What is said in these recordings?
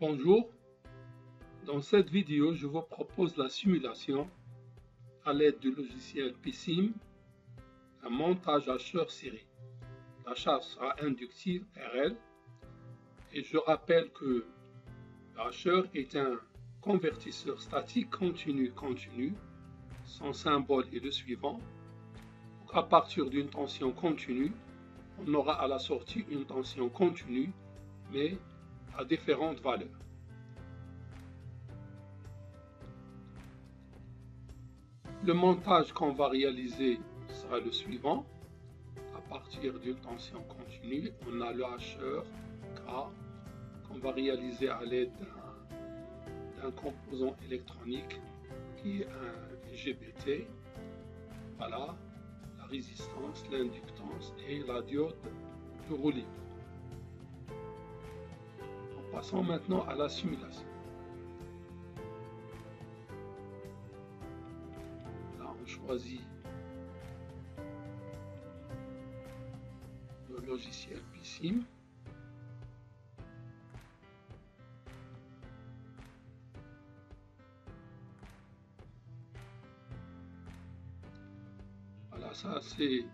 Bonjour, dans cette vidéo, je vous propose la simulation à l'aide du logiciel PSIM, un montage hacheur série. La charge sera inductive RL et je rappelle que l'hacheur est un convertisseur statique continu. Son symbole est le suivant. Donc, à partir d'une tension continue, on aura à la sortie une tension continue mais à différentes valeurs. Le montage qu'on va réaliser sera le suivant. À partir d'une tension continue, on a le hacheur K qu'on va réaliser à l'aide d'un composant électronique qui est un IGBT. Voilà, la résistance, l'inductance et la diode de roue libre. Passons maintenant à la simulation. Là, on choisit le logiciel PSIM. Voilà, ça c'est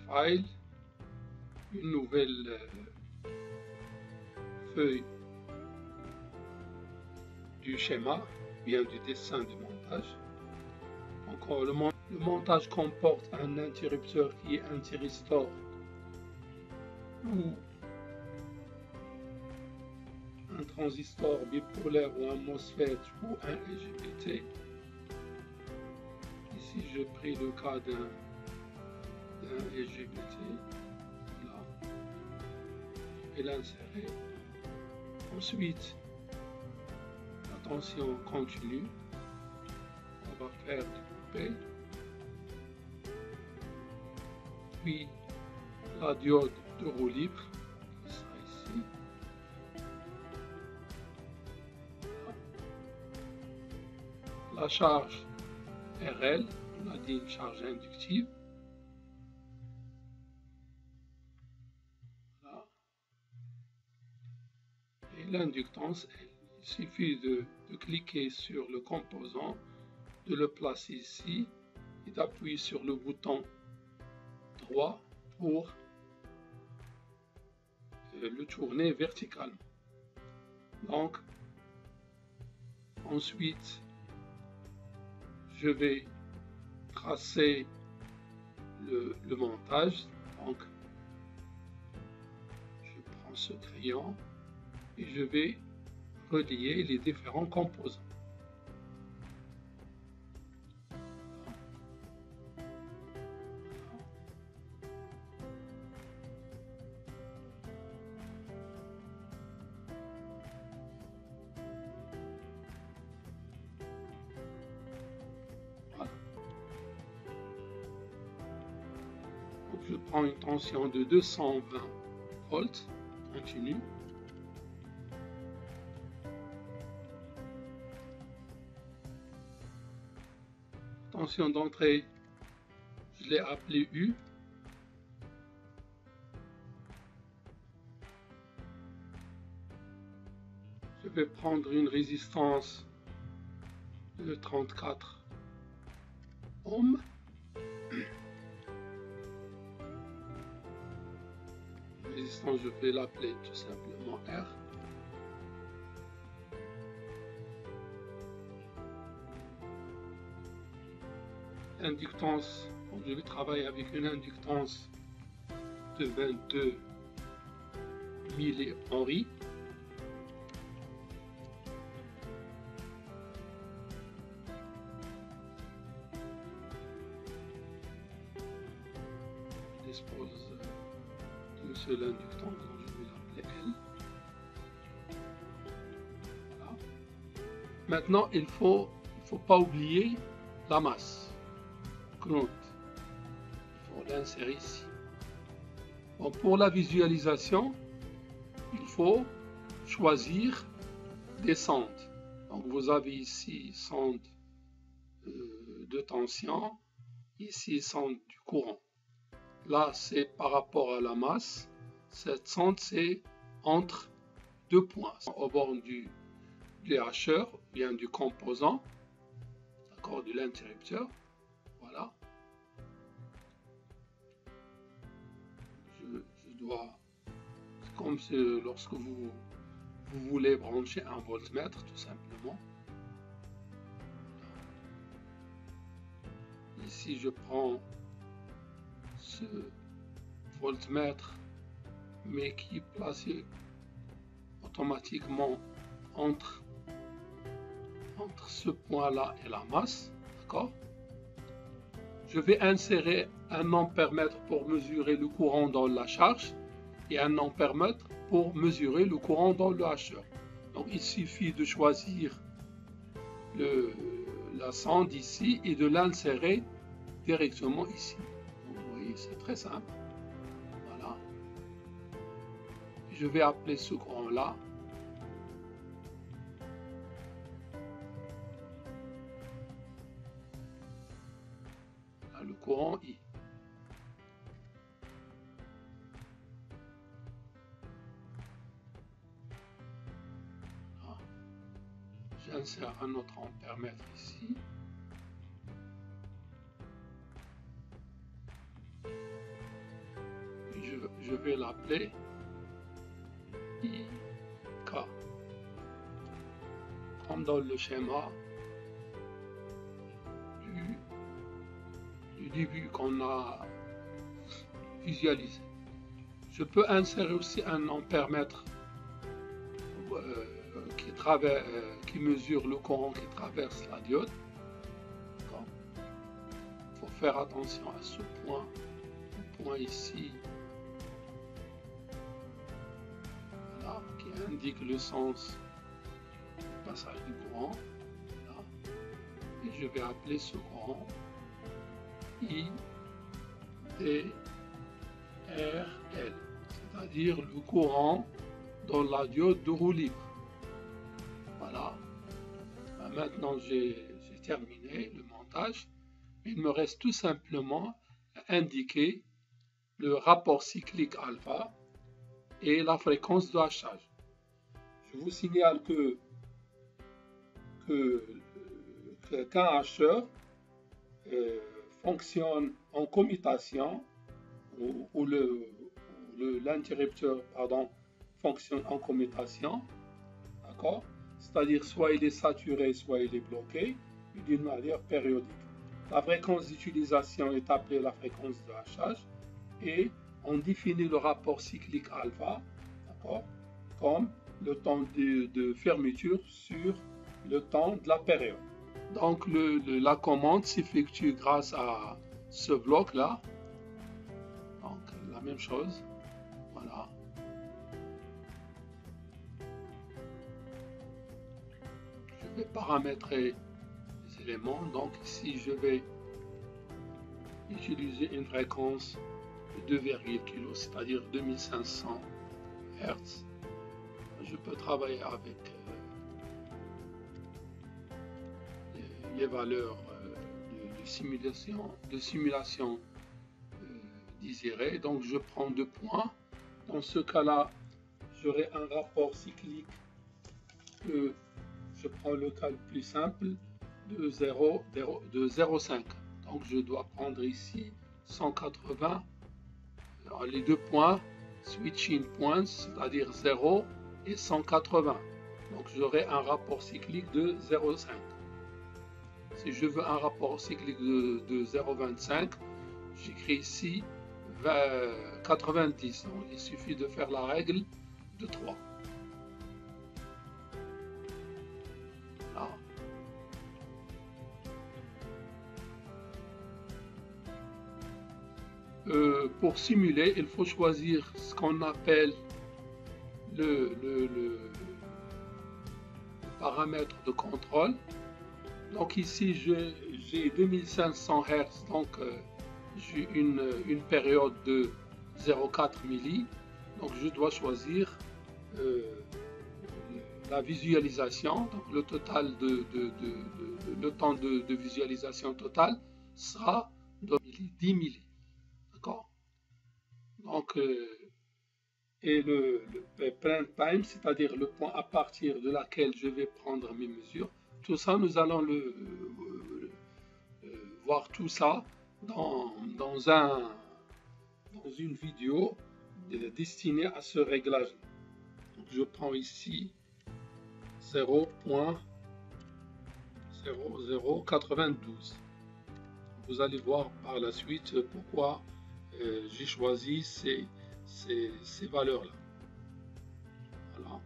File, une nouvelle feuille du schéma, bien du dessin de montage. Donc, le montage comporte un interrupteur qui est un thyristor ou un transistor bipolaire ou un MOSFET ou un IGBT. Ici, j'ai pris le cas d'un IGBT. Voilà. Et l'insérer. Ensuite, la tension continue. On va faire découper. Puis la diode de roue libre qui sera ici. La charge RL, on a dit une charge inductive. Voilà. Et l'inductance, il suffit de cliquer sur le composant, de le placer ici et d'appuyer sur le bouton droit pour le tourner verticalement. Donc, ensuite, je vais tracer le montage. Donc, je prends ce crayon et je vais relier les différents composants. Voilà. Donc, je prends une tension de 220 volts continue. Tension d'entrée, je l'ai appelé U. Je vais prendre une résistance de 34 ohms. La résistance, je vais l'appeler tout simplement R. Inductance, donc je vais travailler avec une inductance de 22 millihenry. Je dispose d'une seule inductance, donc je vais l'appeler L. Voilà. Maintenant, il faut pas oublier la masse. Compte. Il faut l'insérer ici. Bon, pour la visualisation, il faut choisir des sondes. Donc vous avez ici sonde de tension, ici sonde du courant. Là c'est par rapport à la masse. Cette sonde c'est entre 2 points au bord du hacheur, bien du composant, d'accord, de l'interrupteur. Voilà. Je dois, comme lorsque vous voulez brancher un voltmètre, tout simplement. Ici, je prends ce voltmètre, mais qui est placé automatiquement entre ce point-là et la masse, d'accord? Je vais insérer un ampèremètre pour mesurer le courant dans la charge et un ampèremètre pour mesurer le courant dans le hacheur. Donc il suffit de choisir la sonde ici et de l'insérer directement ici. Donc, vous voyez, c'est très simple. Voilà. Je vais appeler ce courant-là le courant I. J'insère un autre ampèremètre ici. Je vais l'appeler IK. Comme dans le schéma du début qu'on a visualisé. Je peux insérer aussi un ampèremètre qui mesure le courant qui traverse la diode. Il faut faire attention à ce point, au point ici, voilà, qui indique le sens du passage du courant. Voilà. Et je vais appeler ce courant IDRL, c'est-à-dire le courant dans la diode de roue libre. Voilà. Maintenant, j'ai terminé le montage. Il me reste tout simplement à indiquer le rapport cyclique alpha et la fréquence de hachage. Je vous signale qu'un hacheur fonctionne en commutation, ou l'interrupteur fonctionne en commutation, d'accord? C'est-à-dire soit il est saturé, soit il est bloqué, d'une manière périodique. La fréquence d'utilisation est appelée la fréquence de hachage et on définit le rapport cyclique alpha, d'accord, comme le temps de fermeture sur le temps de la période. Donc la commande s'effectue grâce à ce bloc-là. Donc la même chose, voilà. Je vais paramétrer les éléments. Donc ici je vais utiliser une fréquence de 2,1 kg, c'est-à-dire 2500 Hz. Je peux travailler avec les valeurs de simulation désirées. Donc je prends 2 points. Dans ce cas-là, j'aurai un rapport cyclique que je prends le cas le plus simple de 0,5. Donc je dois prendre ici 180. Alors, les 2 points, switching points, c'est-à-dire 0 et 180. Donc j'aurai un rapport cyclique de 0,5. Si je veux un rapport cyclique de 0,25, j'écris ici 90. Donc il suffit de faire la règle de 3. Voilà. Pour simuler, il faut choisir ce qu'on appelle le paramètre de contrôle. Donc ici j'ai 2500 Hz, donc j'ai une période de 0,4 milli. Donc je dois choisir la visualisation. Donc le total le temps de visualisation total sera de 10 milli. D'accord. Donc et le print time, c'est-à-dire le point à partir de laquelle je vais prendre mes mesures. Tout ça, nous allons voir tout ça dans une vidéo destinée à ce réglage. Donc, je prends ici 0.0092. Vous allez voir par la suite pourquoi j'ai choisi ces valeurs-là. Voilà.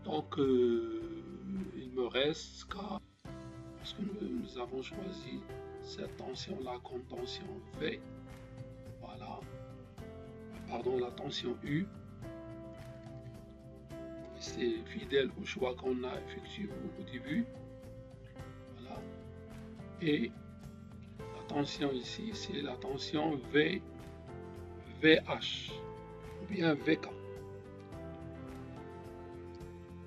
Donc, il me reste qu'à, parce que nous avons choisi cette tension-là comme tension V. Voilà. Pardon, la tension U. C'est fidèle au choix qu'on a effectué au début. Voilà. Et la tension ici, c'est la tension VH ou bien VK.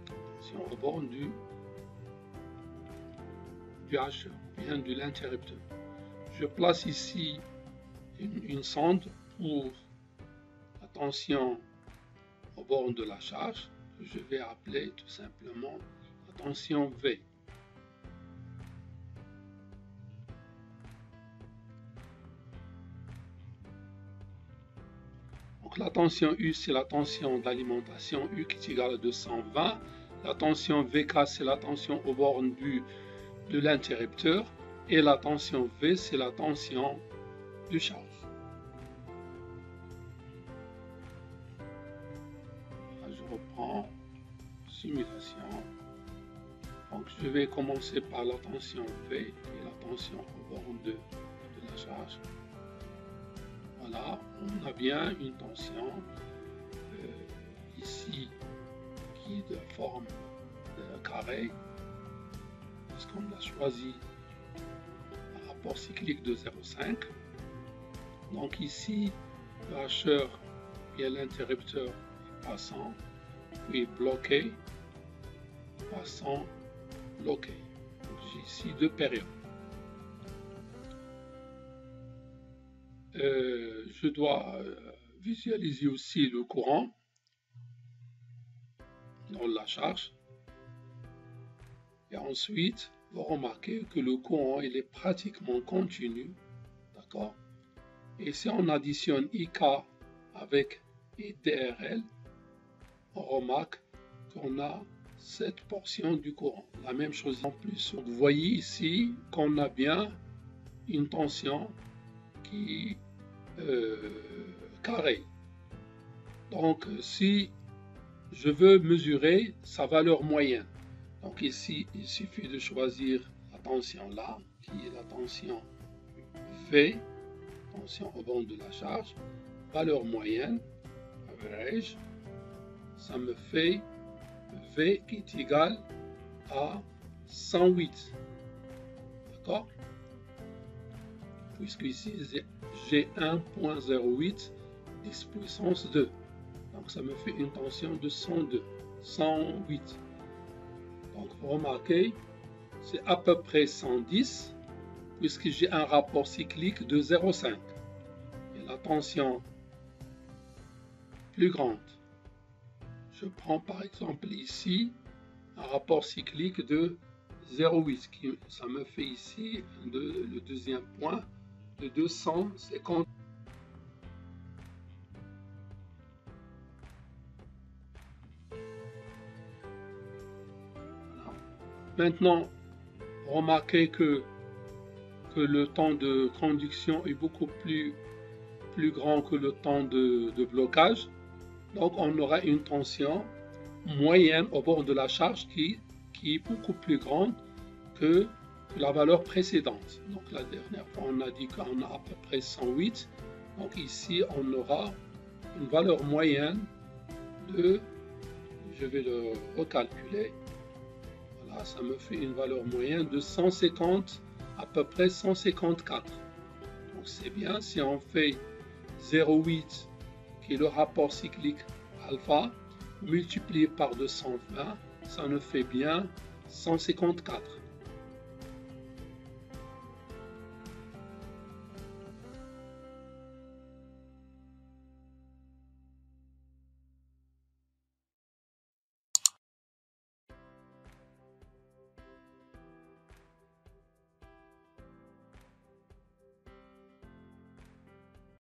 Tension au bord du H ou bien de l'interrupteur. Je place ici une sonde pour la tension au bord de la charge. Je vais appeler tout simplement la tension V. Donc la tension U, c'est la tension d'alimentation U qui est égale à 220. La tension VK, c'est la tension aux bornes de l'interrupteur. Et la tension V, c'est la tension de charge. Je reprends simulation. Donc je vais commencer par la tension V et la tension au bord de la charge. Voilà, on a bien une tension ici qui est de forme de carré, parce qu'on a choisi un rapport cyclique de 0,5. Donc ici, le hacheur et l'interrupteur passant, puis bloqué, passant, bloqué. J'ai ici deux périodes. Je dois visualiser aussi le courant dans la charge. Et ensuite, vous remarquez que le courant il est pratiquement continu. D'accord? Et si on additionne IK avec IDRL, on remarque qu'on a cette portion du courant. La même chose en plus. Vous voyez ici qu'on a bien une tension qui carré. Donc si je veux mesurer sa valeur moyenne, donc ici il suffit de choisir la tension là qui est la tension V, tension au bord de la charge, valeur moyenne, average, ça me fait V qui est égal à 108. D'accord? Puisque ici j'ai 1.08 10 puissance 2. Donc ça me fait une tension de 102, 108. Donc vous remarquez, c'est à peu près 110, puisque j'ai un rapport cyclique de 0,5. Et la tension plus grande. Je prends par exemple ici un rapport cyclique de 0,8. Ça me fait ici le deuxième point de 250. Voilà. Maintenant, remarquez que le temps de conduction est beaucoup plus grand que le temps de blocage. Donc on aura une tension moyenne au bord de la charge qui est beaucoup plus grande que la valeur précédente. Donc la dernière fois on a dit qu'on a à peu près 108. Donc ici on aura une valeur moyenne de, je vais le recalculer, voilà, ça me fait une valeur moyenne de 150, à peu près 154. Donc c'est bien si on fait 0,8 qui est le rapport cyclique alpha multiplié par 220, ça nous fait bien 154.